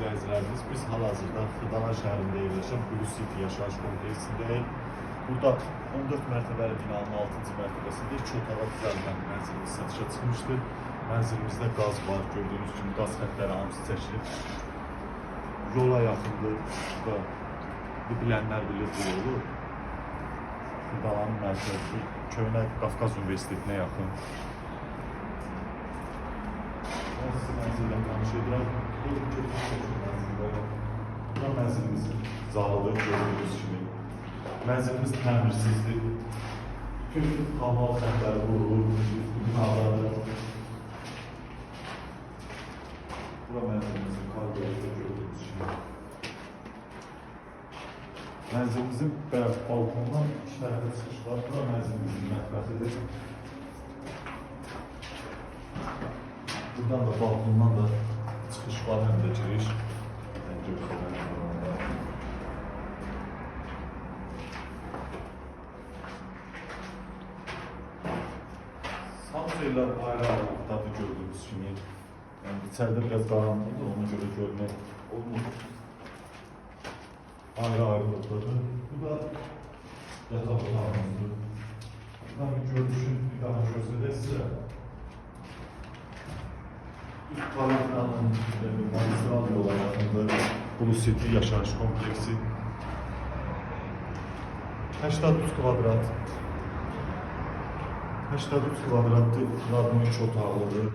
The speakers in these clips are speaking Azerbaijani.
izləyicilərimiz, biz hal-hazırda Xırdana şəhərində yerləşən Blue City yaşayış kompleksindəyik. Burada 14 mərtəbəli binanın 6-cı mərtəbəsində 2 otağa düzəlmən mənzilimiz satışa çıxmışdır. Mənzilimizdə qaz var, gördüyünüz kimi qaz xətləri hamısı çəkilir. Yola yaxındır və bilənlər bilir bu yolu. Xırdananın mərkəzi Köhnə Qafqaz Universitetinə yaxın. Sizi mənzillə tanış edirəm. Bura mənzilimizin zalıdır, gördüyünüz kimi. Mənzilimiz təmirsizdir. Bütün hamal xətləri vurulur, binadadır. Bura mənzilimizin kargosu gördüyünüz kimi. Mənzilimizin balkondan 2 tərəfə çıxış var. Bura mənzilimizin mətbəxidir. Buradan da balkondan da çıxış var, həm də giriş. Hamısı elə ayrı-ayrılıqdadır gördüyünüz kimi. Yəni, içəridə biraz qaranlıqdır, ona görə görmək olmur. Ayrı-ayrılıqdadır. Bu da yataq otağımızdır. Buradan bir görünüşün bir daha göstərək sizə. İlk Palatranın magistral yola yaxındır. Blue City yaşayış kompleksi. 83 kvadrat. 83 kvadratdır. Radno 3 otaqlıdır.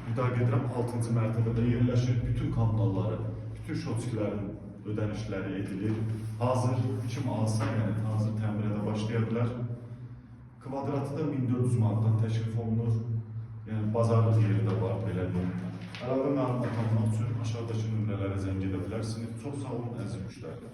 Bir daha gedirəm 6-cı mərtəbədə yerləşir. Bütün kommunalları, bütün şotçilərin ödənişləri edilir. Hazır kim alsa, yəni hazır təmirə də başlaya bilər. Kvadratı da 1400 manatdan təklif olunur. Yəni bazarlıq yeri də var, belə deyim. Əlavə məlumat almaq üçün aşağıdakı nömrələrə zəng edə bilərsiniz. Çox sağ olun, əziz müştərilər.